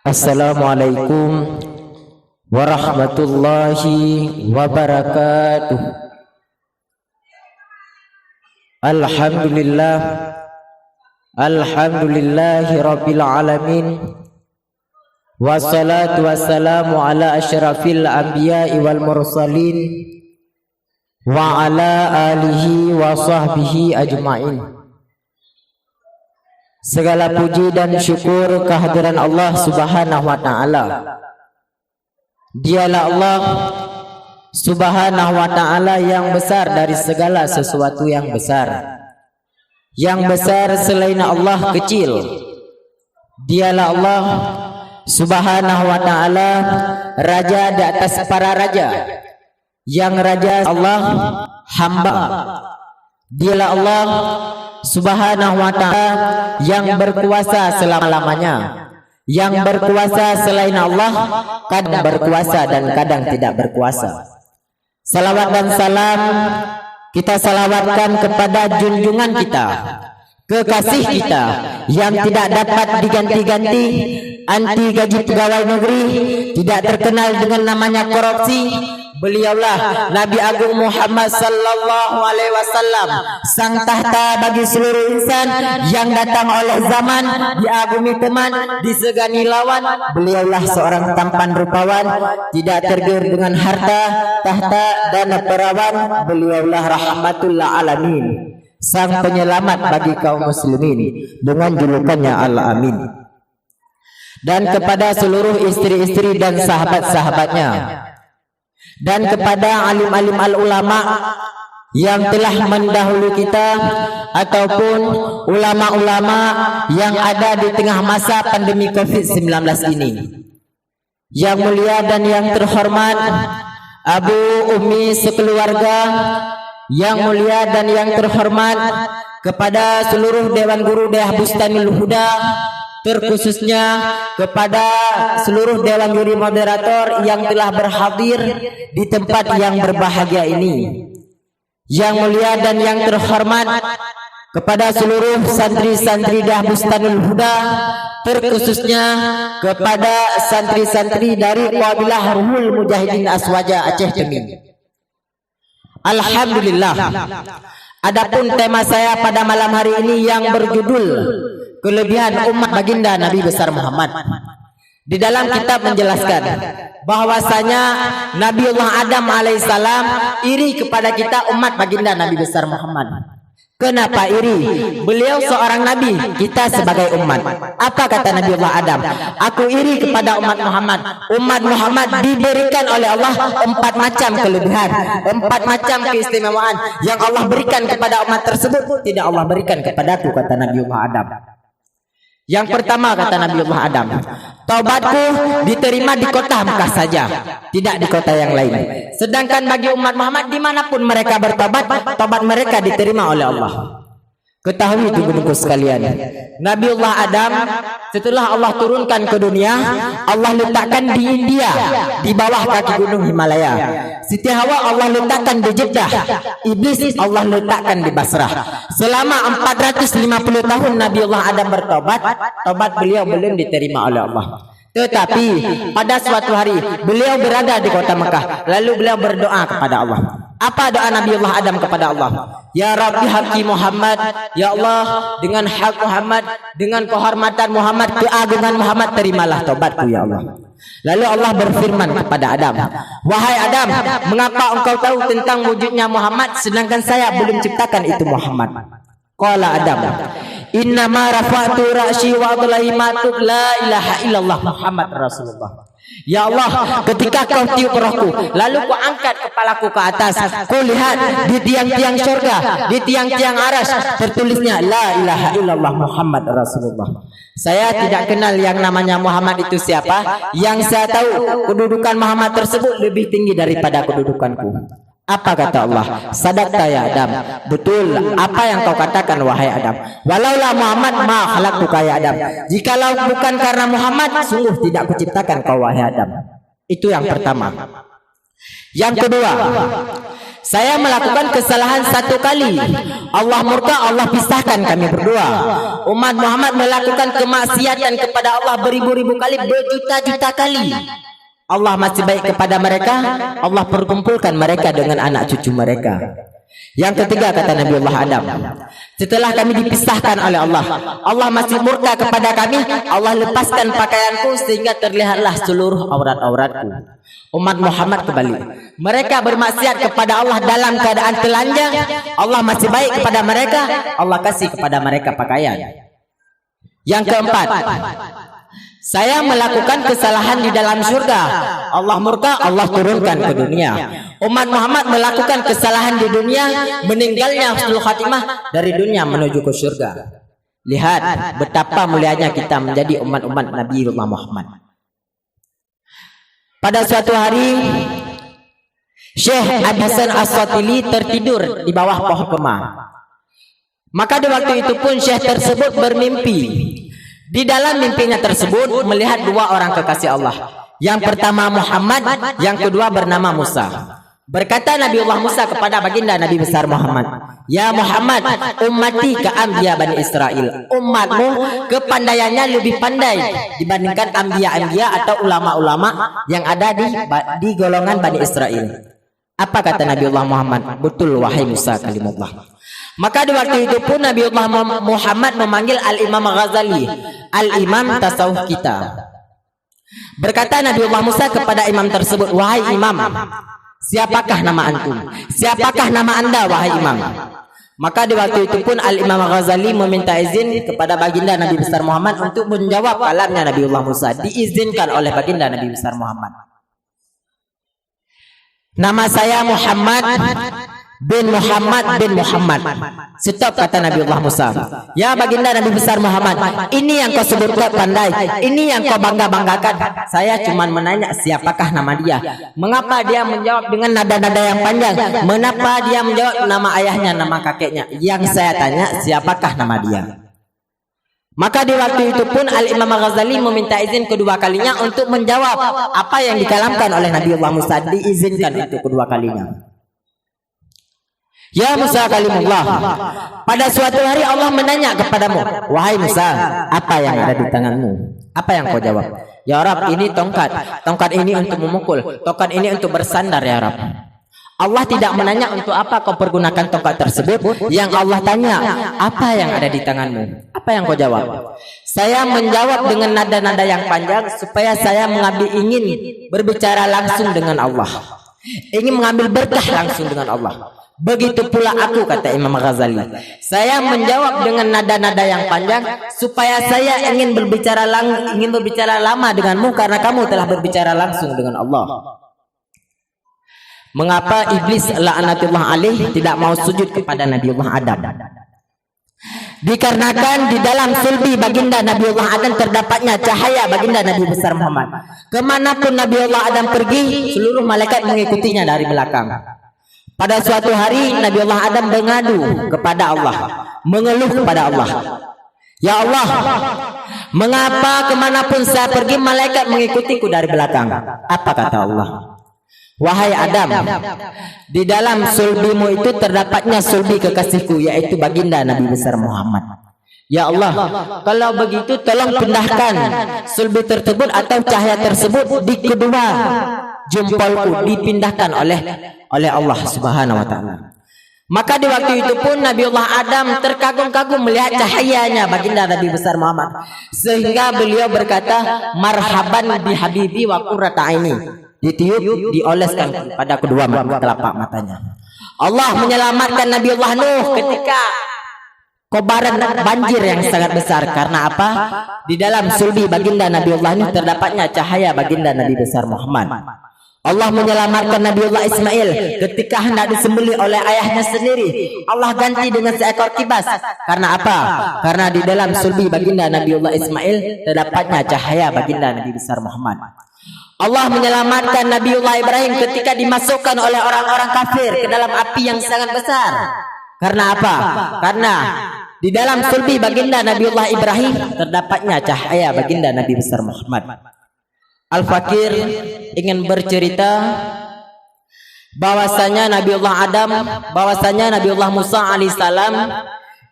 Assalamualaikum warahmatullahi wabarakatuh. Alhamdulillah, alhamdulillahi rabbil alamin. Wassalatu wassalamu ala asyrafil anbiya'i wal mursalin wa ala alihi wa sahbihi ajma'in. Segala puji dan syukur kehadiran Allah Subhanahu wa ta'ala. Dialah Allah Subhanahu wa ta'ala yang besar dari segala sesuatu yang besar. Yang besar selain Allah kecil. Dialah Allah Subhanahu wa ta'ala, raja di atas para raja. Yang raja Allah hamba. Dialah Allah Subhanahu wa ta'ala yang berkuasa selama-lamanya. Yang berkuasa selain Allah kadang berkuasa dan kadang tidak berkuasa. Salawat dan salam kita salawatkan kepada junjungan kita, kekasih kita yang tidak dapat diganti-ganti, anti gaji pegawai negeri, tidak terkenal dengan namanya korupsi. Beliaulah Nabi Agung Muhammad sallallahu alaihi wasallam, sang tahta bagi seluruh insan yang datang oleh zaman, diagumi teman, disegani lawan. Beliaulah seorang tampan rupawan, tidak tergiur dengan harta, tahta dan perawan. Beliaulah rahmatullah alamin, sang penyelamat bagi kaum muslimin dengan julukannya Al-Amin. Dan kepada seluruh istri-istri dan sahabat-sahabatnya, dan kepada alim-alim al-ulama yang telah mendahului kita, ataupun ulama-ulama yang ada di tengah masa pandemi COVID-19 ini. Yang mulia dan yang terhormat Abu Umi sekeluarga, yang mulia dan yang terhormat kepada seluruh Dewan Guru Dayah Bustanul Huda, terkhususnya kepada seluruh Dewan Juri Moderator yang telah berhadir di tempat yang berbahagia ini. Yang mulia dan yang terhormat kepada seluruh santri-santri Dayah Bustanul Huda, terkhususnya kepada santri-santri dari Qabilah Ruhul Mujahidin Aswaja Aceh Temim. Alhamdulillah. Adapun tema saya pada malam hari ini yang berjudul kelebihan umat baginda Nabi besar Muhammad. Di dalam kitab menjelaskan bahwasanya Nabiullah Adam alaihissalam iri kepada kita umat baginda Nabi besar Muhammad. Kenapa iri? Beliau seorang nabi, kita sebagai umat. Apa kata Nabiullah Adam? Aku iri kepada umat Muhammad. Umat Muhammad diberikan oleh Allah 4 macam kelebihan, 4 macam keistimewaan yang Allah berikan kepada umat tersebut tidak Allah berikan kepadaku, kata Nabiullah Adam. Yang pertama kata Nabiullah Adam, taubatku diterima di kota Mekah saja, tidak di kota yang lain. Sedangkan bagi umat Muhammad dimanapun mereka bertobat, tobat mereka diterima oleh Allah. Ketahui teman-temanku sekalian, Nabiullah Adam setelah Allah turunkan ke dunia, Allah letakkan di India, di bawah kaki gunung Himalaya. Siti Hawa Allah letakkan di Jeddah, Iblis Allah letakkan di Basrah. Selama 450 tahun Nabiullah Adam bertobat, tobat beliau belum diterima oleh Allah. Tetapi pada suatu hari beliau berada di kota Mekah, lalu beliau berdoa kepada Allah. Apa doa Nabiullah Adam kepada Allah? Ya Rabbi haqi Muhammad, ya Allah dengan hak Muhammad, dengan kehormatan Muhammad, keagungan Muhammad, terimalah tobatku ya Allah. Lalu Allah berfirman kepada Adam, wahai Adam, mengapa engkau tahu tentang wujudnya Muhammad sedangkan saya belum ciptakan itu Muhammad? Qala Adam, innama rafa'tu ra'syi wa adlaimatu la ilaha illallah Muhammad Rasulullah. Ya Allah, ketika kau tiup rohku, lalu kau angkat kepalaku ke atas, kau lihat di tiang-tiang surga, di tiang-tiang aras tertulisnya la ilaha illallah Muhammad Rasulullah. Saya tidak kenal yang namanya Muhammad itu siapa. Yang saya tahu kedudukan Muhammad tersebut lebih tinggi daripada kedudukanku. Apa kata Allah? Sadaqta ya Adam, betul apa yang kau katakan wahai Adam. Walaulah Muhammad ma khalaqtuka ya Adam, jikalau bukan karena Muhammad sungguh tidak kuciptakan kau wahai Adam. Itu yang pertama. Yang kedua, saya melakukan kesalahan satu kali, Allah murka, Allah pisahkan kami berdua. Umat Muhammad melakukan kemaksiatan kepada Allah beribu-ribu kali, berjuta-juta kali, Allah masih baik kepada mereka, Allah perkumpulkan mereka dengan anak cucu mereka. Yang ketiga, kata Nabi Allah Adam, setelah kami dipisahkan oleh Allah, Allah masih murka kepada kami, Allah lepaskan pakaianku sehingga terlihatlah seluruh aurat-auratku. Umat Muhammad kembali, mereka bermaksiat kepada Allah dalam keadaan telanjang, Allah masih baik kepada mereka, Allah kasih kepada mereka pakaian. Yang keempat, saya melakukan kesalahan di dalam surga, Allah murka, Allah turunkan ke dunia. Umat Muhammad melakukan kesalahan di dunia, meninggalnya husnul khatimah, dari dunia menuju ke surga. Lihat betapa mulianya kita menjadi umat-umat Nabi Muhammad. Pada suatu hari, Syekh Abdul Hasan As-Satili tertidur di bawah pohon kemah. Maka di waktu itu pun Syekh tersebut bermimpi. Di dalam mimpinya tersebut melihat dua orang kekasih Allah. Yang pertama Muhammad, yang kedua bernama Musa. Berkata Nabi Allah Musa kepada baginda Nabi besar Muhammad, "Ya Muhammad, ummati ka anbiya Bani Israel." Umatmu kepandaiannya lebih pandai dibandingkan anbiya-anbiya atau ulama-ulama yang ada di golongan Bani Israel. Apa kata Nabi Allah Muhammad? Betul wahai Musa kalimullah. Maka di waktu itu pun Nabi Allah Muhammad memanggil Al-Imam Ghazali, Al-Imam tasawuf kita. Berkata Nabi Allah Musa kepada imam tersebut, "Wahai imam, siapakah nama antum? Siapakah nama anda wahai imam?" Maka di waktu itu pun Al-Imam Ghazali meminta izin kepada baginda Nabi besar Muhammad untuk menjawab kalamnya Nabi Allah Musa. Diizinkan oleh baginda Nabi besar Muhammad. "Nama saya Muhammad bin Muhammad bin Muhammad." Stop, kata Nabi Allah Musa. "Ya baginda Nabi besar Muhammad, ini yang kau sebut pandai, ini yang kau bangga-banggakan. Saya cuma menanya siapakah nama dia. Mengapa dia menjawab dengan nada-nada yang panjang? Mengapa dia menjawab nama ayahnya, nama kakeknya? Yang saya tanya siapakah nama dia." Maka di waktu itu pun Al-Imam Ghazali meminta izin kedua kalinya untuk menjawab apa yang dikalamkan oleh Nabi Allah Musa. Diizinkan untuk kedua kalinya. "Ya Musa kalimullah, pada suatu hari Allah menanya kepadamu, wahai Musa, apa yang ada di tanganmu? Apa yang kau jawab? Ya Rab, ini tongkat. Tongkat ini untuk memukul, tongkat ini untuk bersandar ya Rab." Allah tidak menanya untuk apa kau pergunakan tongkat tersebut. Yang Allah tanya, apa yang ada di tanganmu? Apa yang kau jawab? Saya menjawab dengan nada-nada yang panjang supaya saya ingin berbicara langsung dengan Allah, ingin mengambil berkah langsung dengan Allah. Begitu pula aku, kata Imam Ghazali, saya menjawab dengan nada-nada yang panjang supaya saya ingin berbicara lama denganmu karena kamu telah berbicara langsung dengan Allah. Mengapa iblis laknatullah alaih tidak mau sujud kepada Nabi Allah Adam? Dikarenakan di dalam sulbi baginda Nabi Allah Adam terdapatnya cahaya baginda Nabi besar Muhammad. Kemanapun Nabi Allah Adam pergi, seluruh malaikat mengikutinya dari belakang. Pada suatu hari Nabi Allah Adam mengadu kepada Allah, mengeluh kepada Allah, "Ya Allah, mengapa kemanapun saya pergi malaikat mengikutiku dari belakang?" Apa kata Allah? "Wahai Adam, di dalam sulbimu itu terdapatnya sulbi kekasihku, yaitu baginda Nabi besar Muhammad. Ya Allah, kalau begitu tolong pindahkan sulbi tersebut atau cahaya tersebut di kedua jempolku, dipindahkan oleh Allah Subhanahu wa taala." Maka di waktu itu pun Nabi Allah Adam terkagum-kagum melihat cahayanya baginda Nabi besar Muhammad, sehingga beliau berkata, "Marhaban bi habibi wa qurrata aini." Ditiup, dioleskan pada kedua telapak matanya. Allah menyelamatkan Nabi Allah Nuh ketika kobaran banjir yang sangat besar. Karena apa? Di dalam sulbi baginda Nabi Allah Nuh terdapatnya cahaya baginda Nabi besar Muhammad. Allah menyelamatkan Nabi Allah Ismail ketika hendak disembelih oleh ayahnya sendiri. Allah ganti dengan seekor kibas. Karena apa? Karena di dalam sulbi baginda Nabi Allah Ismail terdapatnya cahaya baginda Nabi besar Muhammad. Allah menyelamatkan Nabiullah Ibrahim ketika dimasukkan oleh orang-orang kafir ke dalam api yang sangat besar. Karena apa? Karena di dalam sulbi baginda Nabiullah Ibrahim terdapatnya cahaya baginda Nabi besar Muhammad. Al-Fakir ingin bercerita bahwasanya Nabiullah Adam, bahwasanya Nabiullah Musa alaihissalam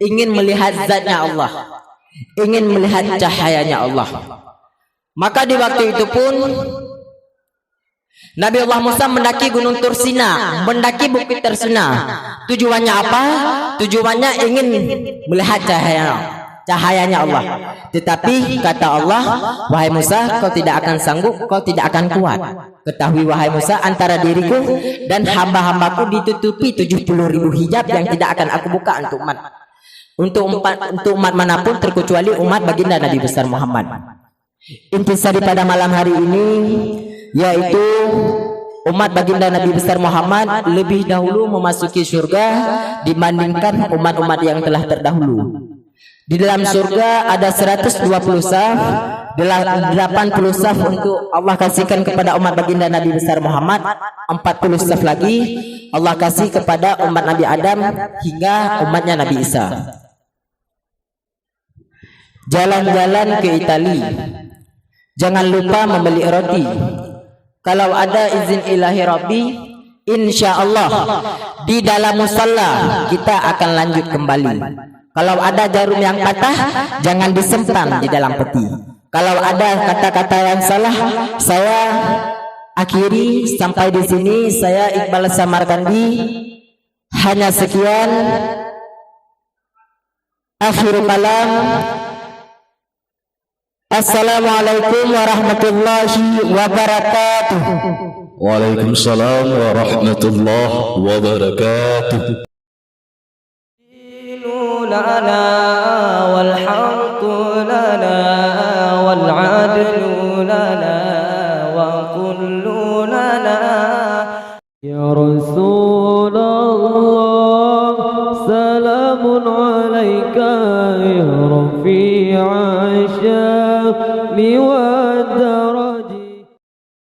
ingin melihat zatnya Allah, ingin melihat cahayanya Allah. Maka di waktu itu pun Nabiullah Musa mendaki Gunung Tursina, mendaki Bukit Tursina. Tujuannya apa? Tujuannya ingin melihat cahayanya Allah. Tetapi kata Allah, wahai Musa, kau tidak akan sanggup, kau tidak akan kuat. Ketahui wahai Musa, antara diriku dan hamba-hambaku ditutupi 70.000 hijab yang tidak akan aku buka untuk umat manapun terkecuali umat baginda Nabi besar Muhammad. Intisari pada malam hari ini yaitu umat baginda Nabi besar Muhammad lebih dahulu memasuki surga dibandingkan umat-umat yang telah terdahulu. Di dalam surga ada 120 saf, 80 saf untuk Allah kasihkan kepada umat baginda Nabi besar Muhammad, 40 saf lagi Allah kasih kepada umat Nabi Adam hingga umatnya Nabi Isa. Jalan-jalan ke Italia, jangan lupa membeli roti. Kalau ada izin ilahi Rabbi, insya Allah di dalam musalla kita akan lanjut kembali. Kalau ada jarum yang patah, jangan disimpan di dalam peti. Kalau ada kata-kata yang salah, saya akhiri sampai di sini. Saya Iqbal Samarkandi. Hanya sekian. Akhirul kalam. Assalamualaikum warahmatullahi wabarakatuh. Waalaikumsalam warahmatullahi wabarakatuh. لنا والحق لنا والعدل لنا وكل لنا يا رسول الله سلام عليك يا رفيع الشام